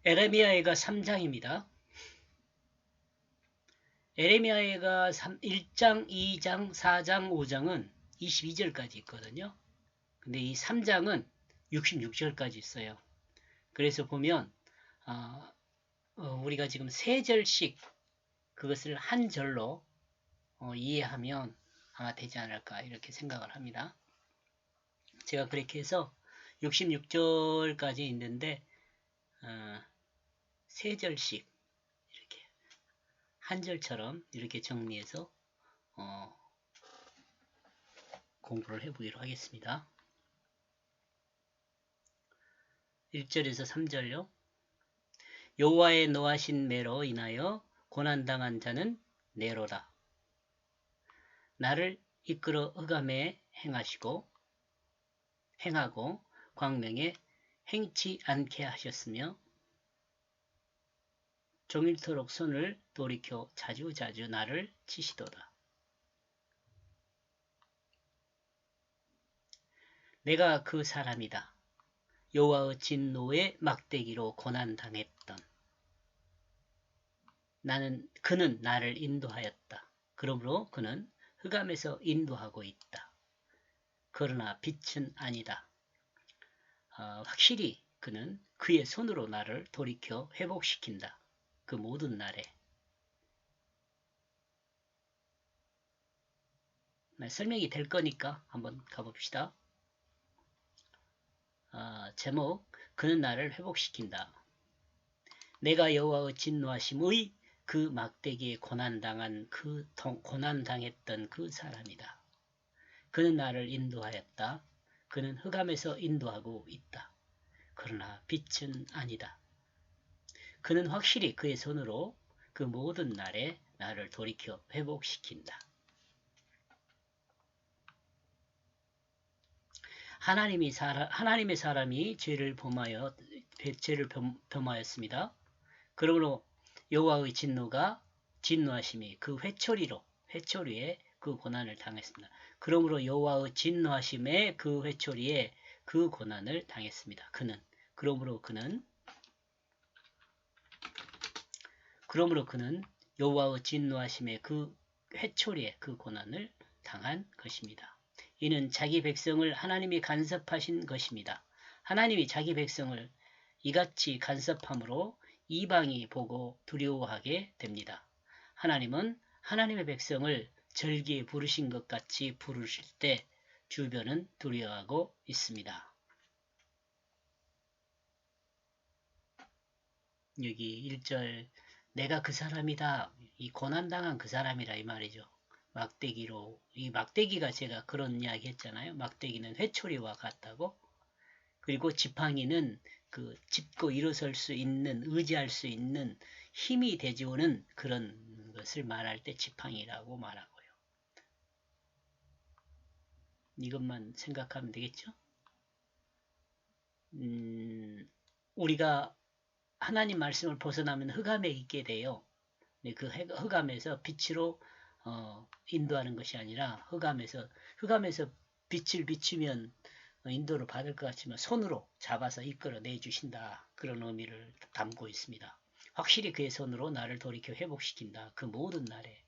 에레미야해가 3장입니다. 에레미야해가 1장, 2장, 4장, 5장은 22절까지 있거든요. 근데 이 3장은 66절까지 있어요. 그래서 보면 우리가 지금 3절씩 그것을 한 절로 이해하면 아마 되지 않을까 이렇게 생각을 합니다. 제가 그렇게 해서 66절까지 있는데 3절씩 이렇게 한 절처럼 이렇게 정리해서 공부를 해보기로 하겠습니다. 1절에서 3절요. 여호와의 노하신 매로 인하여 고난당한 자는 내로다. 나를 이끌어 흑암에 행하고 광명에 행치 않게 하셨으며 종일토록 손을 돌이켜 자주자주 나를 치시도다. 내가 그 사람이다. 여호와의 진노의 막대기로 고난당했던 그는 나를 인도하였다. 그러므로 그는 흑암에서 인도하고 있다. 그러나 빛은 아니다. 확실히 그는 그의 손으로 나를 돌이켜 회복시킨다. 그 모든 날에. 설명이 될 거니까 한번 가봅시다. 제목, 그는 나를 회복시킨다. 내가 여호와의 진노하심의 그 막대기에 고난당했던 그 사람이다. 그는 나를 인도하였다. 그는 흑암에서 인도하고 있다. 그러나 빛은 아니다. 그는 확실히 그의 손으로 그 모든 날에 나를 돌이켜 회복시킨다. 하나님의 사람이 죄를 범하였습니다. 그러므로 여호와의 진노하심이 그 회초리에 그 고난을 당했습니다. 그러므로 여호와의 진노하심에 그 회초리에 그 고난을 당했습니다. 그러므로 그는 여호와의 진노하심에 그 회초리에 그 고난을 당한 것입니다. 이는 자기 백성을 하나님이 간섭하신 것입니다. 하나님이 자기 백성을 이같이 간섭함으로 이방이 보고 두려워하게 됩니다. 하나님은 하나님의 백성을 절기에 부르신 것 같이 부르실 때 주변은 두려워하고 있습니다. 여기 1절 내가 그 사람이다. 이 고난당한 그 사람이라 이 말이죠. 막대기로, 이 막대기가 제가 그런 이야기 했잖아요. 막대기는 회초리와 같다고. 그리고 지팡이는 그 짚고 일어설 수 있는, 의지할 수 있는 힘이 되지오는 그런 것을 말할 때 지팡이라고 말하고요. 이것만 생각하면 되겠죠? 우리가 하나님 말씀을 벗어나면 흑암에 있게 돼요. 그 흑암에서 빛으로 인도하는 것이 아니라 흑암에서 빛을 비추면 인도를 받을 것 같지만 손으로 잡아서 이끌어내 주신다. 그런 의미를 담고 있습니다. 확실히 그의 손으로 나를 돌이켜 회복시킨다. 그 모든 날에.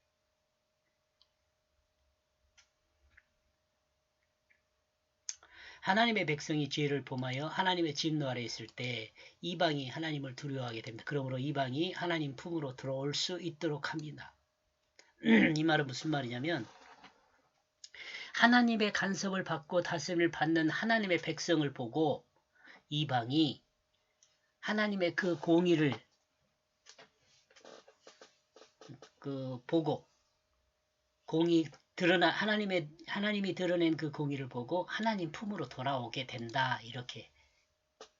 하나님의 백성이 죄를 범하여 하나님의 진노 아래 있을 때 이방이 하나님을 두려워하게 됩니다. 그러므로 이방이 하나님 품으로 들어올 수 있도록 합니다. 이 말은 무슨 말이냐면 하나님의 간섭을 받고 다스림을 받는 하나님의 백성을 보고 이방이 하나님의 그 공의를 보고 하나님이 드러낸 그 공의를 보고 하나님 품으로 돌아오게 된다. 이렇게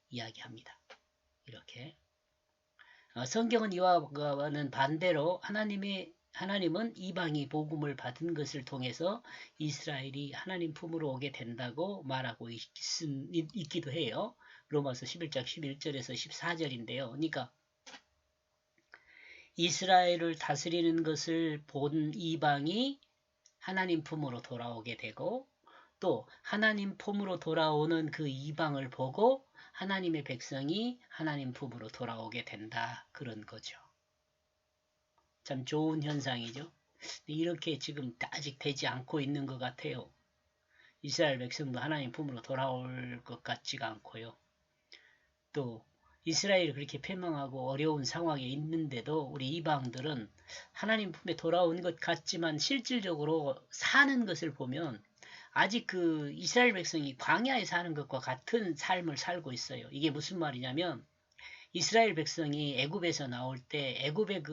이야기합니다. 이렇게 성경은 이와는 반대로 하나님은 이방이 복음을 받은 것을 통해서 이스라엘이 하나님 품으로 오게 된다고 말하고 있기도 해요. 로마서 11장 11절에서 14절인데요. 그러니까 이스라엘을 다스리는 것을 본 이방이 하나님 품으로 돌아오게 되고 또 하나님 품으로 돌아오는 그 이방을 보고 하나님의 백성이 하나님 품으로 돌아오게 된다. 그런 거죠. 참 좋은 현상이죠. 이렇게 지금 아직 되지 않고 있는 것 같아요. 이스라엘 백성도 하나님 품으로 돌아올 것 같지가 않고요. 또 이스라엘이 그렇게 패망하고 어려운 상황에 있는데도 우리 이방들은 하나님 품에 돌아온 것 같지만 실질적으로 사는 것을 보면 아직 그 이스라엘 백성이 광야에 사는 것과 같은 삶을 살고 있어요. 이게 무슨 말이냐면 이스라엘 백성이 애굽에서 나올 때 애굽의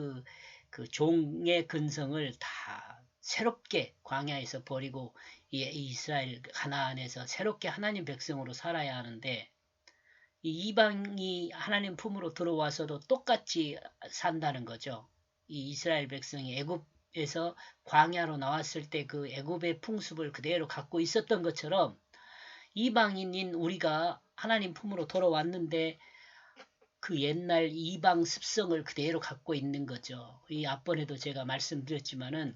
그 종의 근성을 다 새롭게 광야에서 버리고 이 이스라엘 가나안에서 새롭게 하나님 백성으로 살아야 하는데 이 이방이 하나님 품으로 들어와서도 똑같이 산다는 거죠. 이 이스라엘 백성이 애굽에서 광야로 나왔을 때 그 애굽의 풍습을 그대로 갖고 있었던 것처럼 이방인인 우리가 하나님 품으로 돌아왔는데 그 옛날 이방 습성을 그대로 갖고 있는 거죠. 이 앞번에도 제가 말씀드렸지만은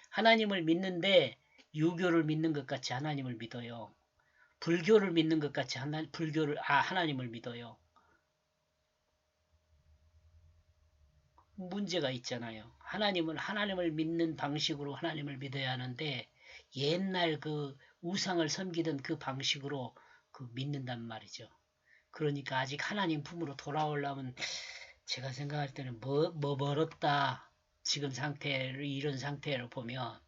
하나님을 믿는데 유교를 믿는 것 같이 하나님을 믿어요. 불교를 믿는 것 같이 하나님을 믿어요. 문제가 있잖아요. 하나님은 하나님을 믿는 방식으로 하나님을 믿어야 하는데 옛날 그 우상을 섬기던 그 방식으로 믿는단 말이죠. 그러니까 아직 하나님 품으로 돌아오려면 제가 생각할 때는 멀었다. 지금 상태를 이런 상태를 보면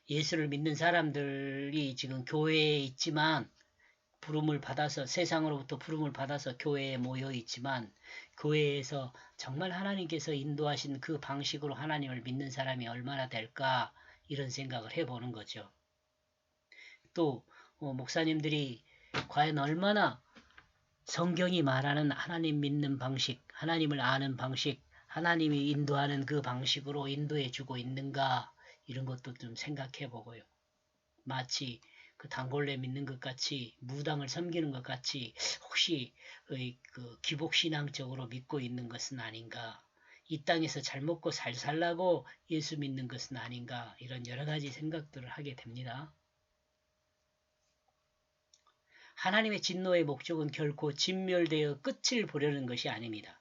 예수를 믿는 사람들이 지금 교회에 있지만 부름을 받아서 세상으로부터 부름을 받아서 교회에 모여 있지만 교회에서 정말 하나님께서 인도하신 그 방식으로 하나님을 믿는 사람이 얼마나 될까 이런 생각을 해보는 거죠. 또 목사님들이 과연 얼마나 성경이 말하는 하나님 믿는 방식, 하나님을 아는 방식, 하나님이 인도하는 그 방식으로 인도해 주고 있는가 이런 것도 좀 생각해 보고요. 마치 그 단골레 믿는 것 같이 무당을 섬기는 것 같이 혹시 그 기복신앙적으로 믿고 있는 것은 아닌가, 이 땅에서 잘 먹고 잘 살라고 예수 믿는 것은 아닌가 이런 여러 가지 생각들을 하게 됩니다. 하나님의 진노의 목적은 결코 진멸되어 끝을 보려는 것이 아닙니다.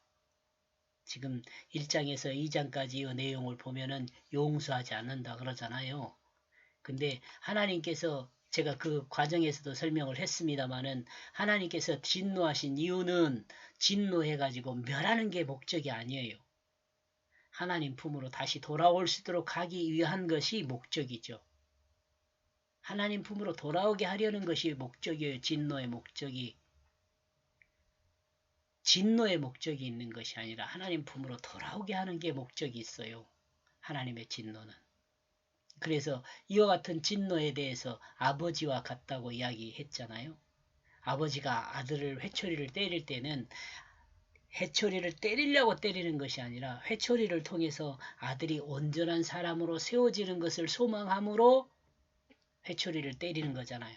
지금 1장에서 2장까지의 내용을 보면은 용서하지 않는다 그러잖아요. 근데 하나님께서 제가 그 과정에서도 설명을 했습니다마는 하나님께서 진노하신 이유는 진노해가지고 멸하는 게 목적이 아니에요. 하나님 품으로 다시 돌아올 수 있도록 가기 위한 것이 목적이죠. 하나님 품으로 돌아오게 하려는 것이 목적이에요. 진노의 목적이. 진노의 목적이 있는 것이 아니라 하나님 품으로 돌아오게 하는 게 목적이 있어요. 하나님의 진노는. 그래서 이와 같은 진노에 대해서 아버지와 같다고 이야기했잖아요. 아버지가 아들을 회초리를 때릴 때는 회초리를 때리려고 때리는 것이 아니라 회초리를 통해서 아들이 온전한 사람으로 세워지는 것을 소망함으로 회초리를 때리는 거잖아요.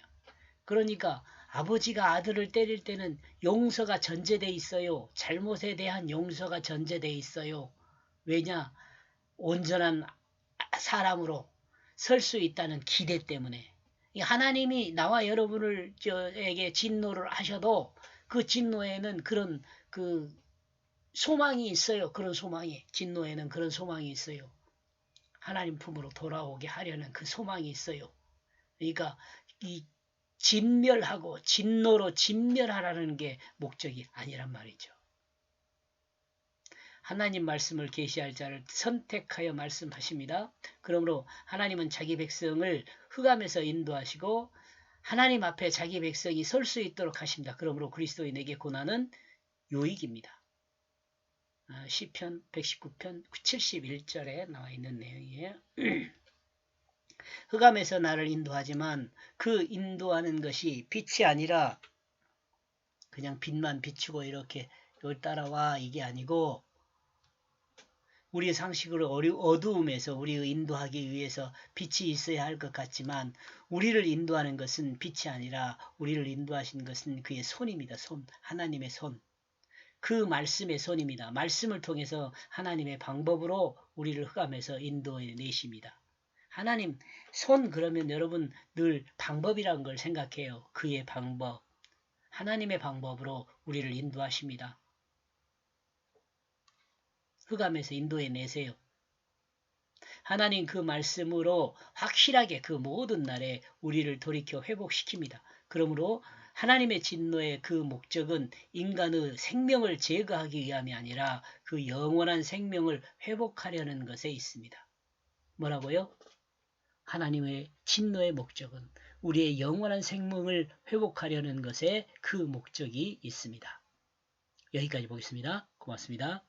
그러니까 아버지가 아들을 때릴 때는 용서가 전제돼 있어요. 잘못에 대한 용서가 전제돼 있어요. 왜냐? 온전한 사람으로 설 수 있다는 기대 때문에. 하나님이 나와 여러분을 저에게 진노를 하셔도 그 진노에는 그런 그 소망이 있어요. 그런 소망이. 진노에는 그런 소망이 있어요. 하나님 품으로 돌아오게 하려는 그 소망이 있어요. 그러니까 이 진멸하고 진노로 진멸하라는 게 목적이 아니란 말이죠. 하나님 말씀을 계시할 자를 선택하여 말씀하십니다. 그러므로 하나님은 자기 백성을 흑암에서 인도하시고 하나님 앞에 자기 백성이 설 수 있도록 하십니다. 그러므로 그리스도인에게 고난은 유익입니다. 시편 119편 71절에 나와 있는 내용이에요. 흑암에서 나를 인도하지만 그 인도하는 것이 빛이 아니라 그냥 빛만 비추고 이렇게 여기 따라와 이게 아니고 우리의 상식으로 어두움에서 우리를 인도하기 위해서 빛이 있어야 할 것 같지만 우리를 인도하는 것은 빛이 아니라 우리를 인도하신 것은 그의 손입니다. 손, 하나님의 손. 그 말씀의 손입니다. 말씀을 통해서 하나님의 방법으로 우리를 흑암에서 인도해 내십니다. 하나님 손 그러면 여러분 늘 방법이라는 걸 생각해요. 그의 방법. 하나님의 방법으로 우리를 인도하십니다. 흑암에서 인도해 내세요. 하나님 그 말씀으로 확실하게 그 모든 날에 우리를 돌이켜 회복시킵니다. 그러므로 하나님의 진노의 그 목적은 인간의 생명을 제거하기 위함이 아니라 그 영원한 생명을 회복하려는 것에 있습니다. 뭐라고요? 하나님의 진노의 목적은 우리의 영원한 생명을 회복하려는 것에 그 목적이 있습니다. 여기까지 보겠습니다. 고맙습니다.